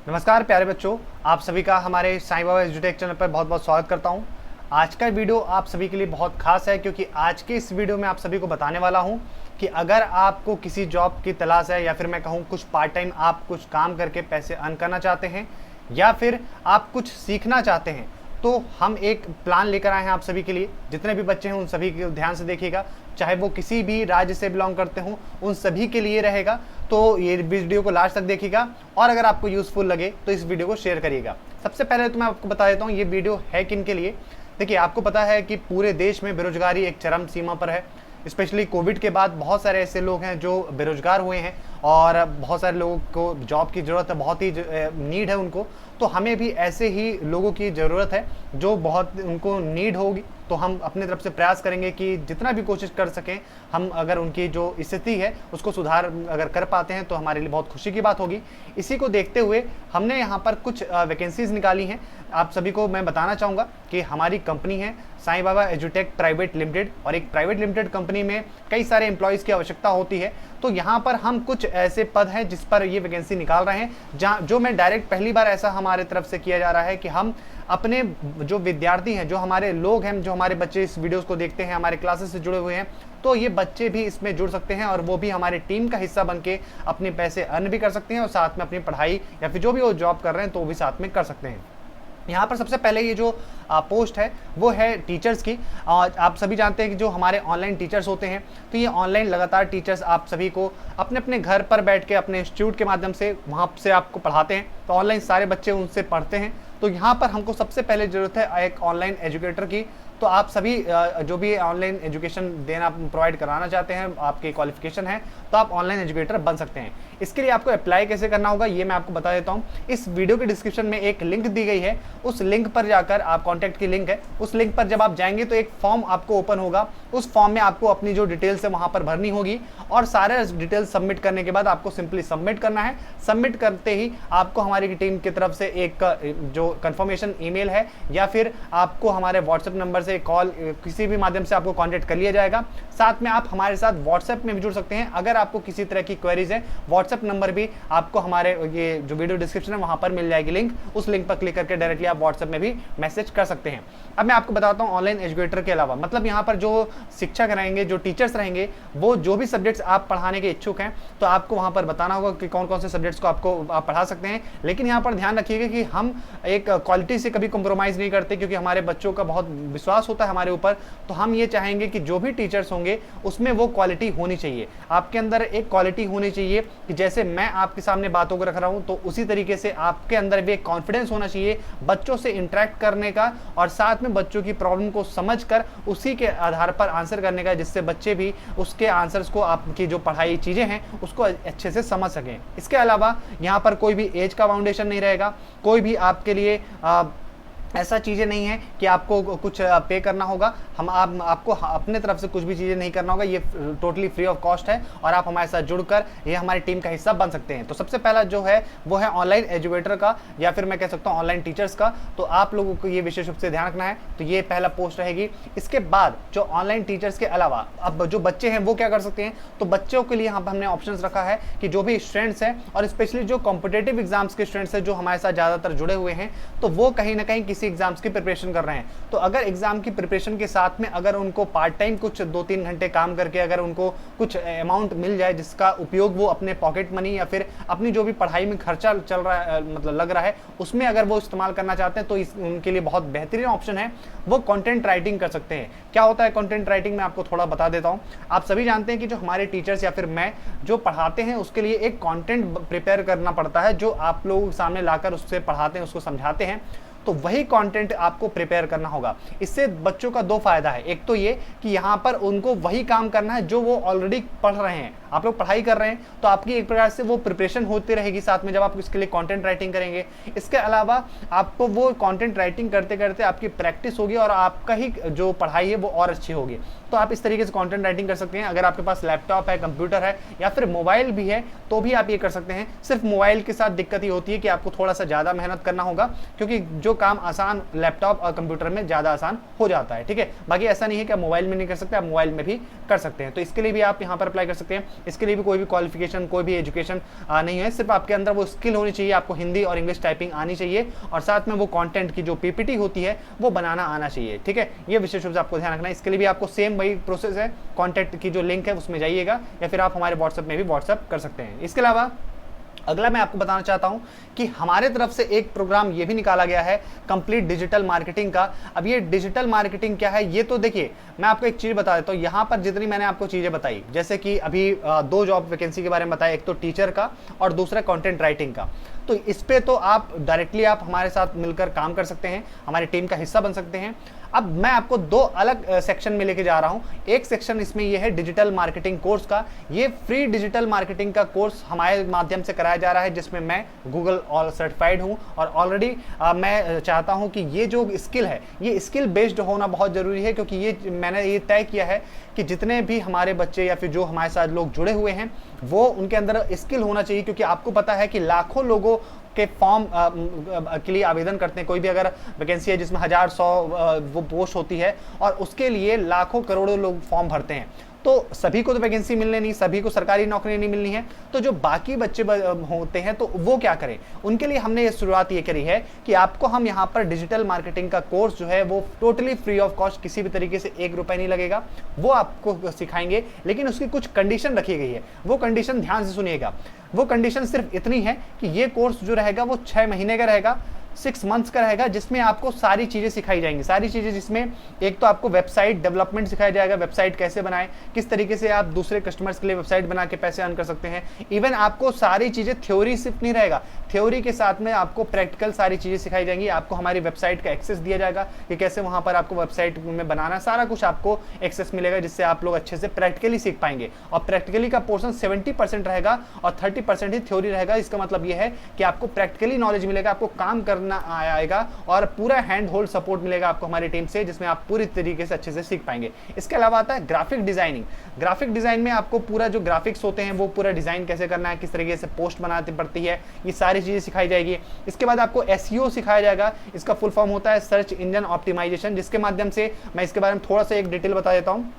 नमस्कार प्यारे बच्चों, आप सभी का हमारे साईं बाबा एजुटेक चैनल पर बहुत बहुत स्वागत करता हूं। आज का वीडियो आप सभी के लिए बहुत खास है क्योंकि आज के इस वीडियो में आप सभी को बताने वाला हूं कि अगर आपको किसी जॉब की तलाश है या फिर मैं कहूं कुछ पार्ट टाइम आप कुछ काम करके पैसे अर्न करना चाहते हैं या फिर आप कुछ सीखना चाहते हैं, तो हम एक प्लान लेकर आए हैं आप सभी के लिए। जितने भी बच्चे हैं उन सभी को ध्यान से देखिएगा, चाहे वो किसी भी राज्य से बिलोंग करते हों, उन सभी के लिए रहेगा। तो ये वीडियो को लास्ट तक देखिएगा और अगर आपको यूजफुल लगे तो इस वीडियो को शेयर करिएगा। सबसे पहले तो मैं आपको बता देता हूँ ये वीडियो है किन के लिए। देखिए, आपको पता है कि पूरे देश में बेरोजगारी एक चरम सीमा पर है। स्पेशली कोविड के बाद बहुत सारे ऐसे लोग हैं जो बेरोजगार हुए हैं और बहुत सारे लोगों को जॉब की ज़रूरत है, बहुत ही नीड है उनको। तो हमें भी ऐसे ही लोगों की ज़रूरत है जो बहुत उनको नीड होगी। तो हम अपने तरफ से प्रयास करेंगे कि जितना भी कोशिश कर सकें, हम अगर उनकी जो स्थिति है उसको सुधार अगर कर पाते हैं तो हमारे लिए बहुत खुशी की बात होगी। इसी को देखते हुए हमने यहाँ पर कुछ वैकेंसीज निकाली हैं। आप सभी को मैं बताना चाहूँगा कि हमारी कंपनी है साईं बाबा एजुटेक प्राइवेट लिमिटेड, और एक प्राइवेट लिमिटेड कंपनी में कई सारे एम्प्लॉयज़ की आवश्यकता होती है। तो यहाँ पर हम कुछ ऐसे पद हैं जिस पर ये वैकेंसी निकाल रहे हैं, जहाँ जो मैं डायरेक्ट पहली बार ऐसा हमारे तरफ से किया जा रहा है कि हम अपने जो विद्यार्थी हैं, जो हमारे लोग हैं, जो हमारे बच्चे इस वीडियोस को देखते हैं, हमारे क्लासेस से जुड़े हुए हैं, तो ये बच्चे भी इसमें जुड़ सकते हैं और वो भी हमारे टीम का हिस्सा बन के अपने पैसे अर्न भी कर सकते हैं और साथ में अपनी पढ़ाई या फिर जो भी वो जॉब कर रहे हैं तो वो भी साथ में कर सकते हैं। यहाँ पर सबसे पहले ये जो पोस्ट है वो है टीचर्स की। और आप सभी जानते हैं कि जो हमारे ऑनलाइन टीचर्स होते हैं, तो ये ऑनलाइन लगातार टीचर्स आप सभी को अपने अपने घर पर बैठ के अपने इंस्टीट्यूट के माध्यम से वहाँ से आपको पढ़ाते हैं। तो ऑनलाइन सारे बच्चे उनसे पढ़ते हैं। तो यहाँ पर हमको सबसे पहले ज़रूरत है एक ऑनलाइन एजुकेटर की। तो आप सभी जो भी ऑनलाइन एजुकेशन देना प्रोवाइड कराना चाहते हैं, आपकी क्वालिफिकेशन है, तो आप ऑनलाइन एजुकेटर बन सकते हैं। इसके लिए आपको अप्लाई कैसे करना होगा ये मैं आपको बता देता हूँ। इस वीडियो के डिस्क्रिप्शन में एक लिंक दी गई है, उस लिंक पर जाकर आप कॉन्टैक्ट की लिंक है, उस लिंक पर जब आप जाएंगे तो एक फॉर्म आपको ओपन होगा। उस फॉर्म में आपको अपनी जो डिटेल्स है वहाँ पर भरनी होगी और सारे डिटेल्स सबमिट करने के बाद आपको सिंपली सबमिट करना है। सबमिट करते ही आपको हमारी टीम की तरफ से एक जो कंफर्मेशन ईमेल है या फिर आपको हमारे व्हाट्सएप नंबर से कॉल किसी भी माध्यम से आपको कांटेक्ट कर लिया जाएगा। साथ में आप हमारे साथ व्हाट्सएप में भी जुड़ सकते हैं। अगर आपको किसी तरह की क्वेरीज है, व्हाट्सएप नंबर भी आपको हमारे ये जो वीडियो डिस्क्रिप्शन है वहां पर मिल जाएगी लिंक। उस लिंक पर क्लिक करके डायरेक्टली आप व्हाट्सएप में भी मैसेज कर सकते हैं। अब मैं आपको बताता हूँ ऑनलाइन एजुकेटर के अलावा, मतलब यहाँ पर जो शिक्षक रहेंगे, जो टीचर्स रहेंगे, वो जो भी सब्जेक्ट्स आप पढ़ाने के इच्छुक हैं तो आपको वहाँ पर बताना होगा कि कौन कौन से सब्जेक्ट्स को आपको आप पढ़ा सकते हैं। लेकिन यहाँ पर ध्यान रखिएगा कि हम एक क्वालिटी से कभी कॉम्प्रोमाइज़ नहीं करते, क्योंकि हमारे बच्चों का बहुत विश्वास होता है हमारे ऊपर। तो हम ये चाहेंगे कि जो भी टीचर्स होंगे उसमें वो क्वालिटी होनी चाहिए। आपके अंदर एक क्वालिटी होनी चाहिए कि जैसे मैं आपके सामने बातों को रख रहा हूं तो उसी तरीके से आपके अंदर भी एक कॉन्फिडेंस होना चाहिए बच्चों से इंटरेक्ट करने का और साथ में बच्चों की प्रॉब्लम को समझकर उसी के आधार पर आंसर करने का, जिससे बच्चे भी उसके आंसर्स को, आपकी जो पढ़ाई चीजें हैं उसको अच्छे से समझ सकें। इसके अलावा यहाँ पर कोई भी एज का बाउंडेशन नहीं रहेगा, कोई भी आपके लिए ऐसा चीज़ें नहीं है कि आपको कुछ पे करना होगा। आपको अपने तरफ से कुछ भी चीज़ें नहीं करना होगा। ये टोटली फ्री ऑफ कॉस्ट है और आप हमारे साथ जुड़कर ये हमारी टीम का हिस्सा बन सकते हैं। तो सबसे पहला जो है वो है ऑनलाइन एजुकेटर का, या फिर मैं कह सकता हूँ ऑनलाइन टीचर्स का। तो आप लोगों को ये विशेष रूप से ध्यान रखना है। तो ये पहला पोस्ट रहेगी। इसके बाद जो ऑनलाइन टीचर्स के अलावा अब जो बच्चे हैं वो क्या कर सकते हैं, तो बच्चों के लिए यहाँ पर हमने ऑप्शन रखा है कि जो भी स्टूडेंट्स हैं और स्पेशली जो कॉम्पिटेटिव एग्जाम्स के स्टूडेंट्स हैं जो हमारे साथ ज़्यादातर जुड़े हुए हैं, तो वो कहीं ना कहीं किसी एग्जाम्स की प्रिपरेशन कर रहे हैं। तो अगर एग्जाम की प्रिपरेशन के साथ में अगर उनको पार्ट टाइम कुछ 2-3 घंटे काम करके अगर उनको कुछ अमाउंट मिल जाए जिसका उपयोग वो अपने पॉकेट मनी या फिर अपनी जो भी पढ़ाई में खर्चा चल रहा है, मतलब लग रहा है, उसमें अगर वो इस्तेमाल करना चाहते हैं तो उनके लिए बहुत बेहतरीन ऑप्शन है। वो कंटेंट राइटिंग कर सकते हैं। क्या होता है कंटेंट राइटिंग, मैं आपको थोड़ा बता देता हूँ। आप सभी जानते हैं कि जो हमारे टीचर्स या फिर मैं जो पढ़ाते हैं उसके लिए एक कंटेंट प्रिपेयर करना पड़ता है, जो आप लोग सामने लाकर उससे पढ़ाते हैं, उसको समझाते हैं। तो वही कंटेंट आपको प्रिपेयर करना होगा। इससे बच्चों का दो फायदा है। एक तो ये कि यहाँ पर उनको वही काम करना है जो वो ऑलरेडी पढ़ रहे हैं। आप लोग पढ़ाई कर रहे हैं तो आपकी एक प्रकार से वो प्रिपरेशन होती रहेगी साथ में जब आप इसके लिए कंटेंट राइटिंग करेंगे। इसके अलावा आपको वो कंटेंट राइटिंग करते करते आपकी प्रैक्टिस होगी और आपका ही जो पढ़ाई है वो और अच्छी होगी। तो आप इस तरीके से कंटेंट राइटिंग कर सकते हैं। अगर आपके पास लैपटॉप है, कंप्यूटर है या फिर मोबाइल भी है तो भी आप ये कर सकते हैं। सिर्फ मोबाइल के साथ दिक्कत ही होती है कि आपको थोड़ा सा ज़्यादा मेहनत करना होगा, क्योंकि जो काम आसान लैपटॉप और कंप्यूटर में ज़्यादा आसान हो जाता है। ठीक है, बाकी ऐसा नहीं है कि आप मोबाइल में नहीं कर सकते, आप मोबाइल में भी कर सकते हैं। तो इसके लिए भी आप यहाँ पर अप्लाई कर सकते हैं। इसके लिए भी कोई भी क्वालिफिकेशन, कोई भी एजुकेशन नहीं है, सिर्फ आपके अंदर वो स्किल होनी चाहिए, आपको हिंदी और इंग्लिश टाइपिंग आनी चाहिए और साथ में वो कंटेंट की जो पीपीटी होती है वो बनाना आना चाहिए। ठीक है, ये विशेष रूप से आपको ध्यान रखना है। इसके लिए भी आपको सेम वही प्रोसेस है, कॉन्टैक्ट की जो लिंक है उसमें जाइएगा या फिर आप हमारे व्हाट्सएप में भी व्हाट्सएप कर सकते हैं। इसके अलावा अगला मैं आपको बताना चाहता हूं कि हमारे तरफ से एक प्रोग्राम ये भी निकाला गया है कंप्लीट डिजिटल मार्केटिंग का। अब ये डिजिटल मार्केटिंग क्या है, ये तो देखिए मैं आपको एक चीज़ बता देता हूँ। यहाँ पर जितनी मैंने आपको चीज़ें बताई, जैसे कि अभी 2 जॉब वैकेंसी के बारे में बताया, एक तो टीचर का और दूसरा कंटेंट राइटिंग का। तो इस पे तो आप डायरेक्टली आप हमारे साथ मिलकर काम कर सकते हैं, हमारी टीम का हिस्सा बन सकते हैं। अब मैं आपको 2 अलग सेक्शन में लेके जा रहा हूं। एक सेक्शन इसमें ये है डिजिटल मार्केटिंग कोर्स का। ये फ्री डिजिटल मार्केटिंग का कोर्स हमारे माध्यम से कराया जा रहा है, जिसमें मैं गूगल ऑल सर्टिफाइड हूं और ऑलरेडी मैं चाहता हूं कि ये जो स्किल है ये स्किल बेस्ड होना बहुत ज़रूरी है, क्योंकि ये मैंने ये तय किया है कि जितने भी हमारे बच्चे या फिर जो हमारे साथ लोग जुड़े हुए हैं वो उनके अंदर स्किल होना चाहिए। क्योंकि आपको पता है कि लाखों लोगों के फॉर्म के लिए आवेदन करते हैं। कोई भी अगर वैकेंसी है जिसमें 1000-100 वो पोस्ट होती है और उसके लिए लाखों करोड़ों लोग फॉर्म भरते हैं, तो सभी को तो वैकेंसी मिलने नहीं, सभी को सरकारी नौकरी नहीं मिलनी है। तो जो बाकी बच्चे होते हैं तो वो क्या करें, उनके लिए हमने ये शुरुआत ये करी है कि आपको हम यहाँ पर डिजिटल मार्केटिंग का कोर्स जो है वो टोटली फ्री ऑफ कॉस्ट, किसी भी तरीके से 1 रुपये नहीं लगेगा, वो आपको सिखाएंगे। लेकिन उसकी कुछ कंडीशन रखी गई है, वो कंडीशन ध्यान से सुनिएगा। वो कंडीशन सिर्फ इतनी है कि ये कोर्स जो रहेगा वो 6 महीने का रहेगा, 6 मंथ्स का रहेगा, जिसमें आपको सारी चीज़ें सिखाई जाएंगी। सारी चीज़ें जिसमें एक तो आपको वेबसाइट डेवलपमेंट सिखाया जाएगा, वेबसाइट कैसे बनाएं, किस तरीके से आप दूसरे कस्टमर्स के लिए वेबसाइट बना के पैसे अर्न कर सकते हैं। इवन आपको सारी चीज़ें, थ्योरी सिर्फ नहीं रहेगा, थ्योरी के साथ में आपको प्रैक्टिकल सारी चीज़ें सिखाई जाएंगी। आपको हमारी वेबसाइट का एक्सेस दिया जाएगा कि कैसे वहाँ पर आपको वेबसाइट में बनाना, सारा कुछ आपको एक्सेस मिलेगा, जिससे आप लोग अच्छे से प्रैक्टिकली सीख पाएंगे। और प्रैक्टिकली का पोर्सन 70% रहेगा और 30% ही थ्योरी रहेगा। इसका मतलब ये है कि आपको प्रैक्टिकली नॉलेज मिलेगा, आपको काम करना आएगा और पूरा हैंड होल्ड सपोर्ट मिलेगा आपको हमारी टीम से, जिसमें आप पूरी तरीके से अच्छे से सीख पाएंगे। इसके अलावा आता है ग्राफिक डिजाइनिंग। ग्राफिक डिजाइन में आपको पूरा जो ग्राफिक्स होते हैं वो पूरा डिजाइन कैसे करना है, किस तरीके से पोस्ट बनानी पड़ती है, ये सारी चीजें सिखाई जाएगी। इसके बाद आपको एसईओ सिखाया जाएगा। इसका फुल फॉर्म होता है सर्च इंजन ऑप्टिमाइजेशन, जिसके माध्यम से मैं इसके बारे में थोड़ा सा एक डिटेल बता देता हूँ।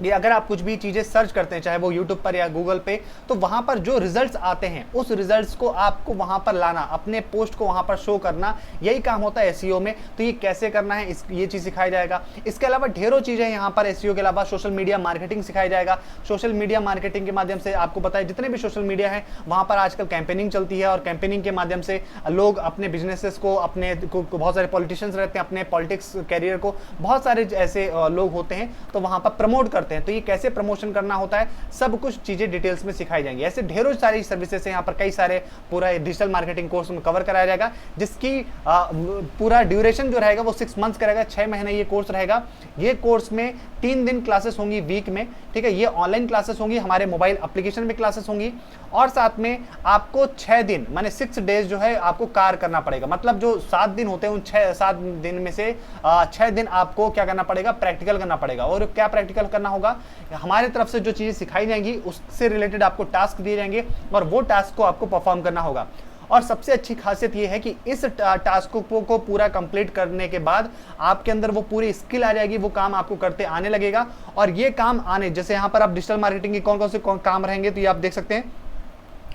ये अगर आप कुछ भी चीज़ें सर्च करते हैं, चाहे वो यूट्यूब पर या गूगल पे, तो वहाँ पर जो रिजल्ट्स आते हैं उस रिजल्ट्स को आपको वहाँ पर लाना, अपने पोस्ट को वहाँ पर शो करना, यही काम होता है एसईओ में। तो ये कैसे करना है ये चीज़ सिखाया जाएगा। इसके अलावा ढेरों चीज़ें यहाँ पर एसईओ के अलावा सोशल मीडिया मार्केटिंग सिखाया जाएगा। सोशल मीडिया मार्केटिंग के माध्यम से आपको पता है जितने भी सोशल मीडिया है वहाँ पर आजकल कैंपेनिंग चलती है और कैंपेनिंग के माध्यम से लोग अपने बिजनेसेस को, अपने बहुत सारे पॉलिटिशियंस रहते हैं, अपने पॉलिटिक्स कैरियर को बहुत सारे ऐसे लोग होते हैं तो वहाँ पर प्रमोट करते हैं। तो ये कैसे प्रमोशन करना होता है, सब कुछ चीजें डिटेल्स में सिखाई जाएंगी। ऐसे ढेरों सारी सर्विसेज हैं यहाँ पर, कई सारे पूरा डिजिटल मार्केटिंग कोर्स में कवर कराया जाएगा, जिसकी पूरा ड्यूरेशन जो रहेगा वो 6 मंथ्स का रहेगा, 6 महीने ये कोर्स रहेगा। ये कोर्स में 3 दिन क्लासेस होंगी वीक में, ठीक है। ये ऑनलाइन क्लासेस होंगी, हमारे मोबाइल एप्लीकेशन में क्लासेस होंगी और साथ में आपको 6 दिन माने 6 डेज जो है आपको कार्य करना पड़ेगा। मतलब जो 7 दिन होते हैं उन 7 दिन में से 6 दिन आपको क्या करना पड़ेगा, प्रैक्टिकल करना पड़ेगा। और क्या प्रैक्टिकल करना होगा, हमारे तरफ से जो चीजें सिखाई जाएंगी उससे रिलेटेड आपको टास्क दिए जाएंगे और वो टास्क को आपको परफॉर्म करना होगा। और सबसे अच्छी खासियत ये है कि इस टास्क को पूरा कंप्लीट करने के बाद आपके अंदर वो पूरी स्किल आ जाएगी, वो काम आपको करते आने लगेगा। और ये काम आने, जैसे यहाँ पर आप डिजिटल मार्केटिंग के कौन कौन से काम रहेंगे तो ये आप देख सकते हैं।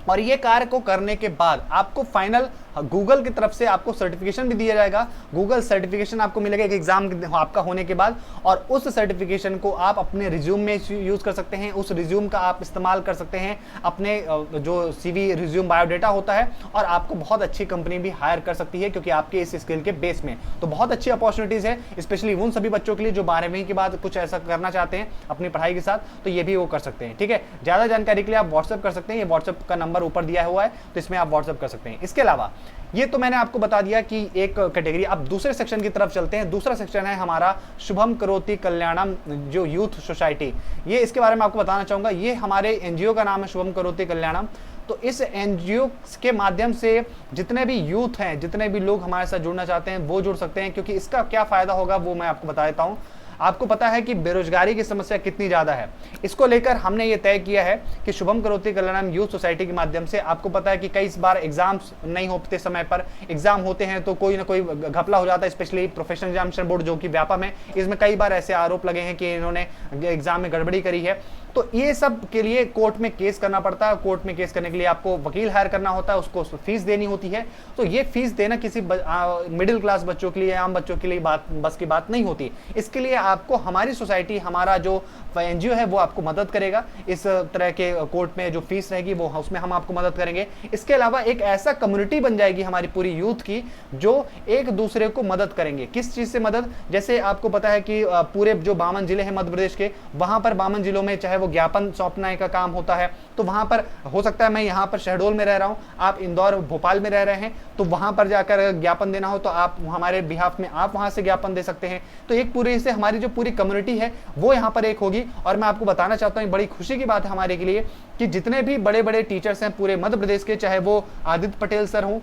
और ये कार्य को करने के बाद आपको फाइनल गूगल की तरफ से आपको सर्टिफिकेशन भी दिया जाएगा। गूगल सर्टिफिकेशन आपको मिलेगा एक एग्जाम आपका होने के बाद, और उस सर्टिफिकेशन को आप अपने रिज्यूम में यूज कर सकते हैं। उस रिज्यूम का आप इस्तेमाल कर सकते हैं अपने जो सीवी रिज्यूम बायोडेटा होता है, और आपको बहुत अच्छी कंपनी भी हायर कर सकती है क्योंकि आपके इस स्किल के बेस में। तो बहुत अच्छी अपॉर्चुनिटीज है, स्पेशली उन सभी बच्चों के लिए जो 12वीं के बाद कुछ ऐसा करना चाहते हैं अपनी पढ़ाई के साथ, तो ये भी वो कर सकते हैं, ठीक है। ज्यादा जानकारी के लिए आप व्हाट्सएप कर सकते हैं, ये व्हाट्सएप का नंबर ऊपर दिया हुआ है, तो इसमें आप व्हाट्सएप कर सकते हैं। इसके अलावा ये तो मैंने आपको बता दिया कि एक कैटेगरी। अब दूसरे सेक्शन की तरफ चलते हैं। दूसरा सेक्शन है हमारा शुभम करोति कल्याणम, जो यूथ सोसाइटी। ये इसके बारे में आपको बताना चाहूंगा। ये हमारे एनजीओ का नाम है शुभम करोति कल्याणम। तो इस एनजीओ के माध्यम से जितने भी यूथ हैं, जितने भी लोग हमारे साथ जुड़ना चाहते हैं वो जुड़ सकते हैं, क्योंकि इसका क्या फायदा होगा वो मैं आपको बता देता हूँ। आपको पता है कि बेरोजगारी की समस्या कितनी ज़्यादा है। इसको लेकर हमने ये तय किया है कि शुभम करोति कल्याणम यूथ सोसाइटी के माध्यम से, आपको पता है कि कई बार एग्जाम्स नहीं होते, समय पर एग्जाम होते हैं तो कोई ना कोई घपला हो जाता है, स्पेशली प्रोफेशनल एग्जामिनेशन बोर्ड जो कि व्यापम है, इसमें कई बार ऐसे आरोप लगे हैं कि इन्होंने एग्जाम में गड़बड़ी करी है। तो ये सब के लिए कोर्ट में केस करना पड़ता है। कोर्ट में केस करने के लिए आपको वकील हायर करना होता है, उसको फीस देनी होती है। तो ये फीस देना किसी मिडिल क्लास बच्चों के लिए, आम बच्चों के लिए बस की बात नहीं होती। इसके लिए आपको हमारी सोसाइटी, हमारा जो एनजीओ है वो आपको मदद करेगा। इस तरह के कोर्ट में जो फीस रहेगी वो उसमें हम आपको मदद करेंगे। इसके अलावा एक ऐसा कम्युनिटी बन जाएगी हमारी पूरी यूथ की जो एक दूसरे को मदद करेंगे। किस चीज से मदद? जैसे आपको पता है कि पूरे जो 52 जिले हैं मध्य प्रदेश के, वहां पर 52 जिलों में चाहे वो ज्ञापन सौंपने का काम होता है, तो वहां पर हो सकता है मैं यहाँ पर शहडोल में रह रहा हूँ, आप इंदौर भोपाल में रह रहे हैं, तो वहां पर जाकर ज्ञापन देना हो तो आप हमारे बिहाफ में आप वहां से ज्ञापन दे सकते हैं। तो एक पूरे से हमारी जो पूरी कम्युनिटी है वो यहाँ पर एक होगी। और मैं आपको बताना चाहता हूँ, बड़ी खुशी की बात है हमारे के लिए कि जितने भी बड़े बड़े टीचर्स हैं पूरे मध्य प्रदेश के, चाहे वो आदित्य पटेल सर हों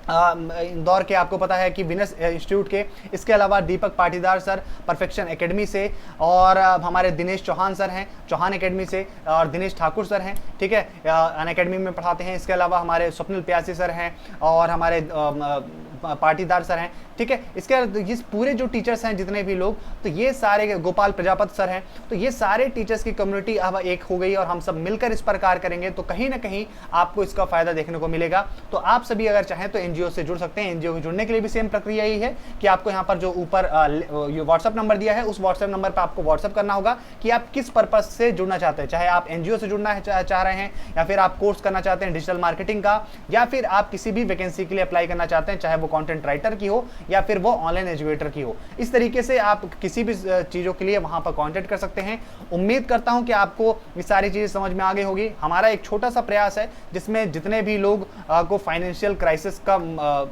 इंदौर के, आपको पता है कि विनस इंस्टीट्यूट के, इसके अलावा दीपक पाटीदार सर परफेक्शन एकेडमी से, और हमारे दिनेश चौहान सर हैं चौहान एकेडमी से, और दिनेश ठाकुर सर हैं, ठीक है, अन एकेडमी में पढ़ाते हैं। इसके अलावा हमारे स्वप्निल प्यासी सर हैं और हमारे पाटीदार सर हैं, ठीक है। इसके ये पूरे जो टीचर्स हैं जितने भी लोग, तो ये सारे, गोपाल प्रजापति सर हैं, तो ये सारे टीचर्स की कम्युनिटी अब एक हो गई और हम सब मिलकर इस पर कार्य करेंगे तो कहीं ना कहीं आपको इसका फायदा देखने को मिलेगा। तो आप सभी अगर चाहें तो एनजीओ से जुड़ सकते हैं। एनजीओ से जुड़ने के लिए भी सेम प्रक्रिया यही है कि आपको यहाँ पर जो ऊपर व्हाट्सएप नंबर दिया है, उस व्हाट्सएप नंबर पर आपको व्हाट्सएप करना होगा कि आप किस पर्पज से जुड़ना चाहते हैं। चाहे आप एनजीओ से जुड़ना चाह रहे हैं, या फिर आप कोर्स करना चाहते हैं डिजिटल मार्केटिंग का, या फिर आप किसी भी वैकेंसी के लिए अप्लाई करना चाहते हैं, चाहे वो कंटेंट राइटर की हो या फिर वो ऑनलाइन एजुकेटर की हो। इस तरीके से आप किसी भी चीज़ों के लिए वहां पर कांटेक्ट कर सकते हैं। उम्मीद करता हूं कि आपको ये सारी चीज़ें समझ में आ गई होगी। हमारा एक छोटा सा प्रयास है जिसमें जितने भी लोग को फाइनेंशियल क्राइसिस का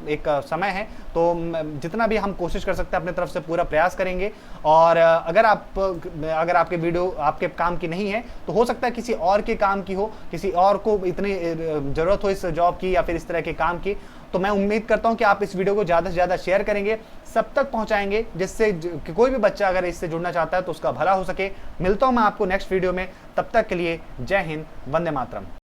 एक समय है, तो जितना भी हम कोशिश कर सकते हैं अपने तरफ से पूरा प्रयास करेंगे। और अगर आपके वीडियो आपके काम की नहीं है तो हो सकता है किसी और के काम की हो, किसी और को इतनी ज़रूरत हो इस जॉब की या फिर इस तरह के काम की, तो मैं उम्मीद करता हूं कि आप इस वीडियो को ज़्यादा से ज़्यादा शेयर करेंगे, सब तक पहुंचाएंगे, जिससे कोई भी बच्चा अगर इससे जुड़ना चाहता है तो उसका भला हो सके। मिलता हूं मैं आपको नेक्स्ट वीडियो में, तब तक के लिए जय हिंद, वंदे मातरम।